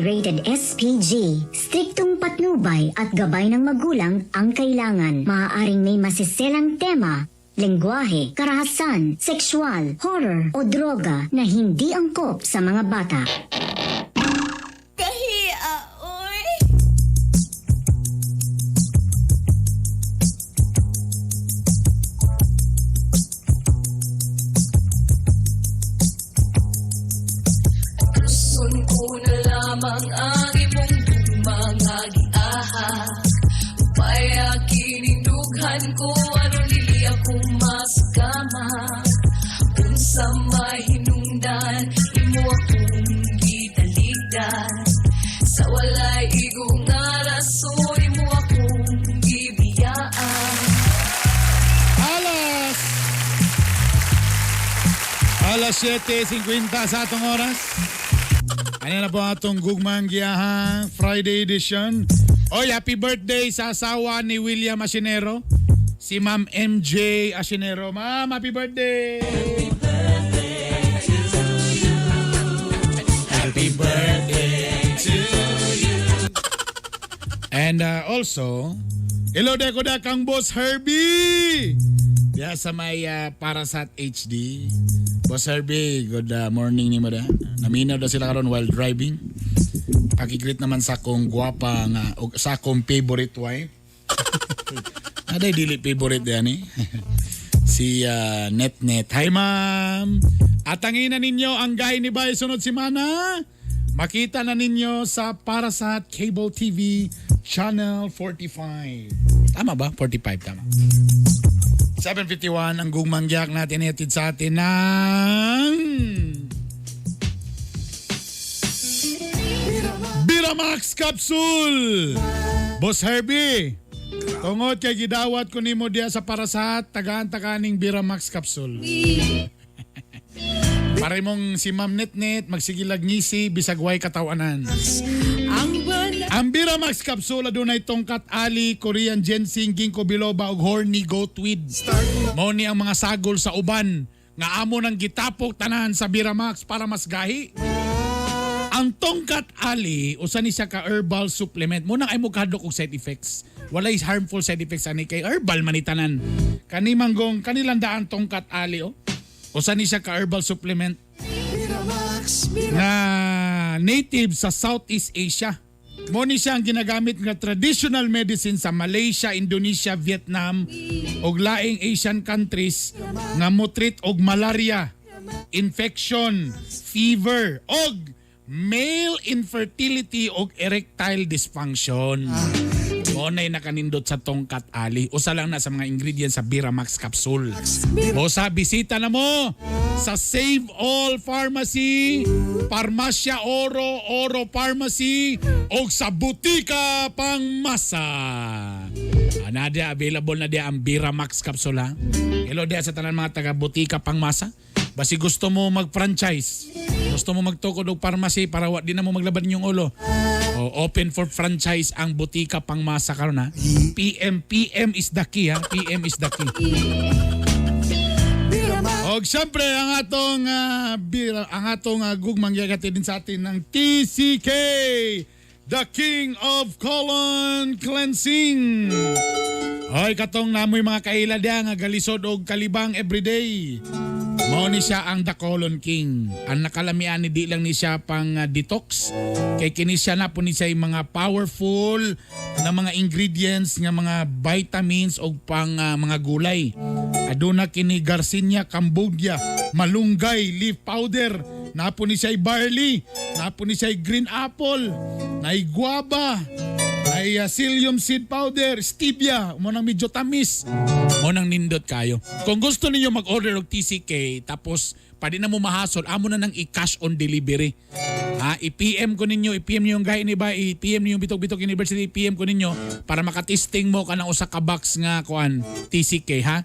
ay rated SPG. Striktong patnubay at gabay ng magulang ang kailangan. Maaaring may masiselang tema, lengguwahe, karahasan, sexual, horror o droga na hindi angkop sa mga bata. Kahiya, oy! Gusto ko na lamang ang imong mga giahak upaya kinindughan ko ano dili ako maskama unsa mahinungdan imo akong gitaligdan sa walay igong nga rason imo akong gibiyaan. Alas 7:50 sa atong oras. Ano na po atong gugmang giyahang Friday edition. Oy, happy birthday sa asawa ni William Asinero, si Ma'am MJ Asinero. Ma'am, happy birthday! Happy birthday to you! And also, hello de ko da kang Boss Herbie! Diya sa may Parasat HD. Boss Herbie, good morning ni mo da. Naminaw daw sila karon while driving. Pakigreet naman sa akong gwapa nga o sa akong favorite wife. Aday dili favorite yan eh. Si Net. Hi ma'am. At tangina ninyo ang gahi ni Bay sunod simana. Makita na ninyo sa Parasat Cable TV Channel 45. Tama ba? 45 tama. 7:51 ang gumangyak natin ihatid sa atin ng Biramax Capsule. Boss Herbie, tungod kay gidawat ko nimo diya sa Parasat tagaan-taganing Biramax Capsule. Para mong si Ma'am Net magsigilag ngisi bisag way katawanan. Ang Biramax Capsule adunay tongkat ali, Korean ginseng, ginkgo biloba ug horny goatweed. Mao ni ang mga sagol sa uban nga amo nang gitapok tanan sa Biramax para mas gahi. Ang tongkat ali usa ni siya ka herbal supplement. Mo nang ay mo kahadlok og side effects. Walay harmful side effects ani kay herbal manitanan. Kani manggong kanilandaan tongkat ali oh. Usa ni siya ka herbal supplement na native sa Southeast Asia. Mo ni siya ang ginagamit nga traditional medicine sa Malaysia, Indonesia, Vietnam ug laing Asian countries nga mo-treat og malaria, infection, fever ug male infertility ug erectile dysfunction. Monay nakanindot sa tongkat ali. Usa lang na sa mga ingredients sa Biramax Capsule. Bosa, bisita na mo sa Save All Pharmacy, Farmacia Oro, Oro Pharmacy, o sa Butika Pangmasa. Nadia, available na dia ang Biramax Capsule ha. Hello dia sa tanan mga taga Butika Pangmasa. Basi gusto mo mag-franchise, gusto mo magtukod og pharmacy para di na mo maglaban yung ulo. Open for franchise ang Butika Pangmasa karon ha. PM is the key ha. PM is the key. Og syempre ang atong gugmang yagati din sa atin ng TCK, the King of Colon Cleansing. Hoy katong namoy mga kaila dia nga galisod og kalibang everyday. Mao ni siya ang The Colon King. Ang nakalamian ni di lang ni siya pang detox. Kay kini siya na po ni siya mga powerful na mga ingredients nga mga vitamins o pang mga gulay. Aduna kini Garcinia Cambodia, malunggay, leaf powder. Napo ni siya barley, napo ni siya green apple, nay guava, ay psyllium seed powder, stevia, mo nang medyo tamis. Mo nang nindot kayo. Kung gusto niyo mag-order og TCK tapos pwede na mo mahasol, amo na nang i-cash on delivery. Ha, i-PM ko ninyo, i-PM niyo yung guy ni ba, i-PM niyo yung Bitok-Bitok University, i-PM ko ninyo para makatesting mo kanang usa ka box nga kuan TCK ha.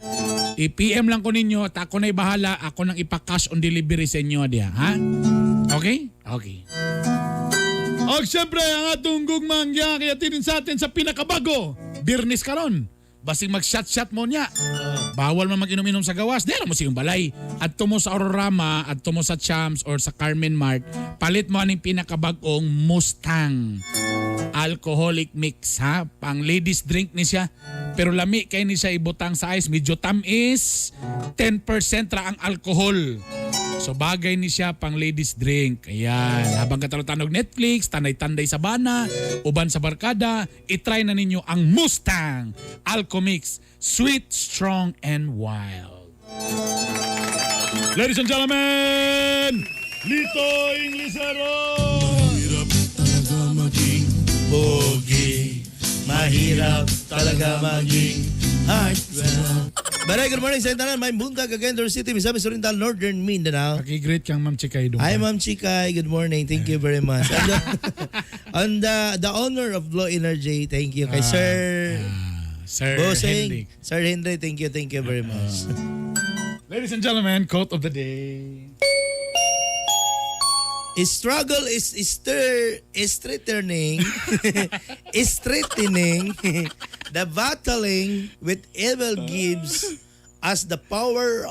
I-PM lang ko ninyo at ako na'y bahala, ako nang ipa-cash on delivery sa inyo diha, ha? Okay? Okay. Og syempre ang atong gugmang kaya tinin sa atin sa pinakabago, Birnis karon. basing mag-shot-shot mo niya. Bawal man mag-inom-inom sa gawas. Di alam mo siyang balay. At tumo sa Aurorama, at tumo sa Champs or sa Carmen Mart, palit mo aning pinakabagong Mustang. Alcoholic mix ha. Pang ladies drink ni siya. Pero lami kay ni siya ibutang sa ice. Medyo tamis. 10% ra ang alcohol. So bagay ni siya pang ladies drink. Ayan. Habang katalo-tanog Netflix, tanday-tanday sa bana, uban sa barkada, itry na ninyo ang Mustang Alcomix. Sweet, strong, and wild. Ladies and gentlemen, Lito Inglesero! Mahirap talaga maging pogi. Mahirap talaga maging heartthrob. Baray, good morning sa intanan. May Bunta, Cagayan City, Misamis Oriental, Northern Mindanao. Paki-greet kang Ma'am Chikay doon. Hi, Ma'am Chikay. Good morning. Thank you very much. And the honor of Blow Energy, thank you kay Sir Sir Boseng. Henry. Sir Henry, thank you very much. Ladies and gentlemen, quote of the day. Struggle is strengthening the battling with evil gives us the power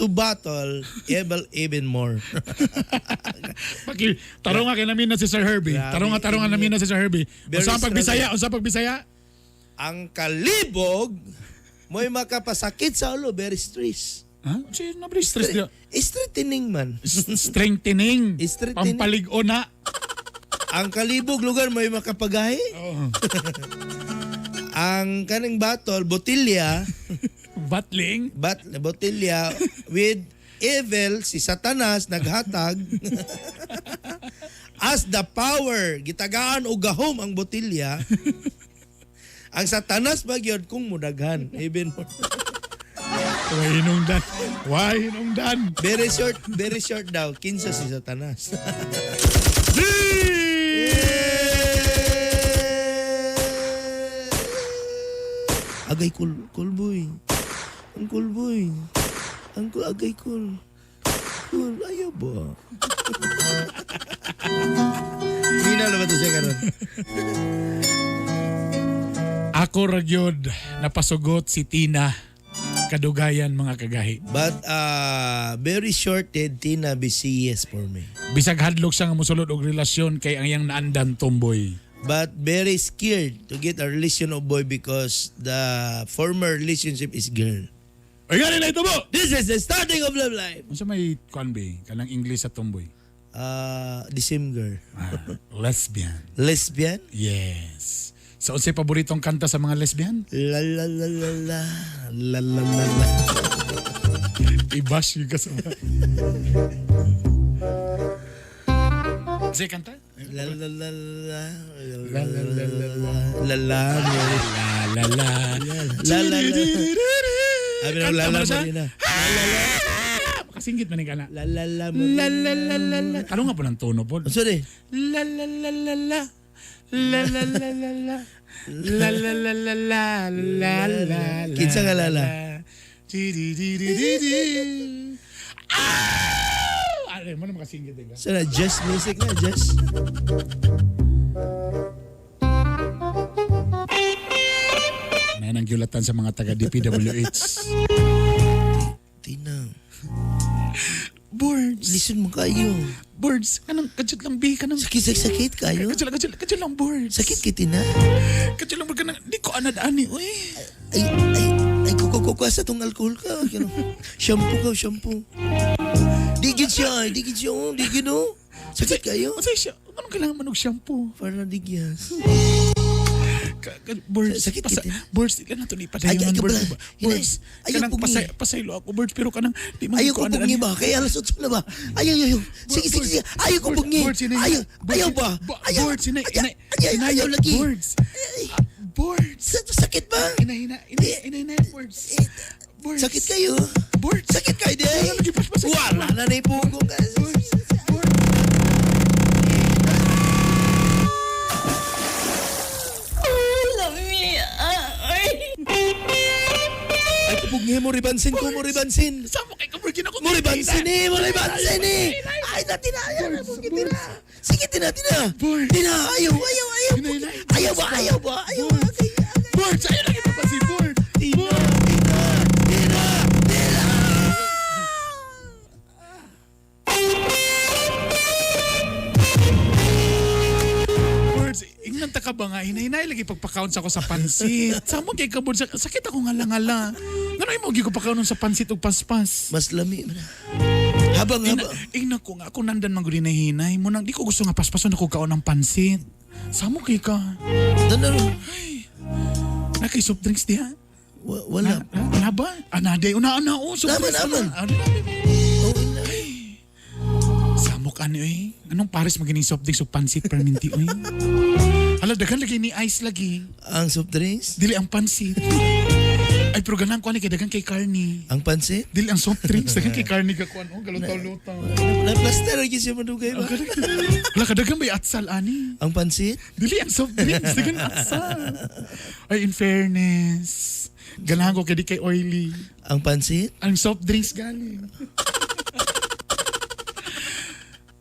to battle evil even more. Paki, tarong kay namin na si Sir Herbie. Grabe. Tarongan namin na si Sir Herbie. Very Unsa pag Bisaya? Ang kalibog mo'y makapasakit sa ulo, very stress. Ha? Si nabri stress dia. Strengthening man. Strengthening. Strengthening. Pampalig-o na. Ang kalibog lugar mo'y makapagahi. Oh. Ang kaning battle, botilya, Battling. botilya with evil, si Satanas naghatag. As the power, gitagaan o gahom ang botilya. Ang Satanas bagyod kung mudaghan. Even more. Why hinungdan? Very short daw. Kinsa si Satanas. Agay kulboy. Ang kulboy. Agay kul. Kul, ayaw ba? Hindi na ba ito siya karon? Ako ragyod napasugot si Tina. Kadugayan mga kagahi. But very shorted Tina BCS for me. Bisag hadlok siya nga musulod og relasyon kay ang iyang naandan tomboy. But very scared to get a relation of boy because the former relationship is girl. Ay gani na ito mo! This is the starting of love life. Unsa may kanbe kanang English sa tomboy? The same girl. Lesbian. Lesbian? Yes. So unsay paboritong kanta sa mga lesbian? La la la la la. La la la la. I-bash yung kasama. Unsay kanta? La la la la. La la la la la. La la La la la. La la la. Abi na la la Marina. Makasinggit man ni kana. La la la. La la la la la. Ano nga po ng tono po? Sorry. La la la la la. La la la la la. La la la la la la la. Kinsa nga lala? Di di di di di di. Ah! Ano mo na makasinggit ka? Sana jazz music na, jazz. Nanang gyulatan sa mga taga DPWH. Tina. Boards. Listen mo kayo. Boards. Kanang kadjut lang bi kanang Sakit kayo. kadjut lang boards. Sakit kay Tina. Kadjut lang kanang di ko anad ani oy. Ay, kukukuha sa tong alcohol ka. Shampoo. Digid siya. Sakit kayo. Unsay siya? Anong kailangan man og shampoo? Para na digyas. Birds, Sakit kita. birds, ilan na ito ni padayon Ay, ng birds. ka ba? Birds, Ayaw kanang pugi. pasaylo ako birds, pero kanang di man Ayaw ko ko ano- bungi ba? Kaya alas 8 na ba? Ayaw. Sige. Ayaw ko bungi. Birds, inay- Ayaw ba? Ayaw. Birds, inay- Ayaw lagi. Birds. Birds. Sakit ba? Inay, birds. Birds. Sakit kayo. Birds. Sakit kayo di. Wala na na ipugong ka. Ay, kubungi mo ribansin ko. Sama kay ka virgin ako. Muribansin eh. Ay, natina. Sige, tina. Birds. Tina, ayaw. Inay. Ayaw ba? Birds, ayaw lagi pa si bird. Ina! Ina! Ina! Ina! Words, ingnan ta ka ba nga, hinay lagi pagpa-count ako sa pansit. Samo kay kabod, sakit ako ngala-ngala. Nganoy mo, ko pa-count sa pansit o paspas. Mas lami man. Habang. Ingnan ko nga, ako nandan man gudi na hinay. Munang, di ko gusto nga paspason ako kaon ng pansit. Samo kay ka. Danaro. Nakay soft drinks diha. Wala. Wala ba? Anaday, una-ana o. Naman. Oh, ina. Samok ano eh. Anong pares magining soft drinks o pansit perminti eh. Hala, dagan lagi ni ice lagi. Ang soft drinks? Dili ang pansit. Ay, pero ganang ko kay dagan kay Carney. Ang pansit? Dili ang soft drinks, dagan kay Carney ka kuan. Oh, galutaw-lutaw. Na-plaster lagi siya madugay ba? Wala ka dagan may atsal ani. Ang pansit? Dili ang soft drinks, dagan atsal. Ay, in fairness, ganahan ko kay di kay oily. Ang pansit? Ang soft drinks galing.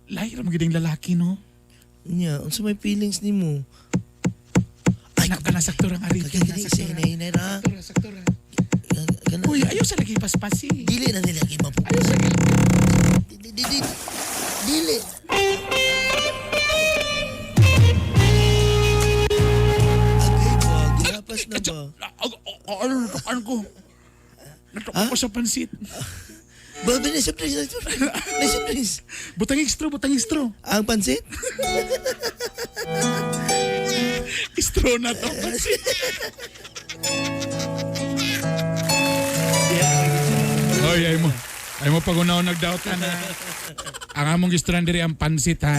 Lahir ang magiging lalaki, no? Nya, unsa may feelings nimo? Ay, kanasakto ang ari. Kagiging sa hinay ra. Sakto ra. Kana. Uy, ayaw sa lagi paspasi. Dili na nila kay mapu. Ayaw sa lagi. Dili. Agay ba? Gilapas na ba? Ano ko? Natok ko sa pansit. Ba, na-surprise. Butang istro. Ang pansit? Istro na to. Pansit. Oy, ay mo. Ay mo pag unaw nagdaot ka na. Ang among istro diri ang pansit ha.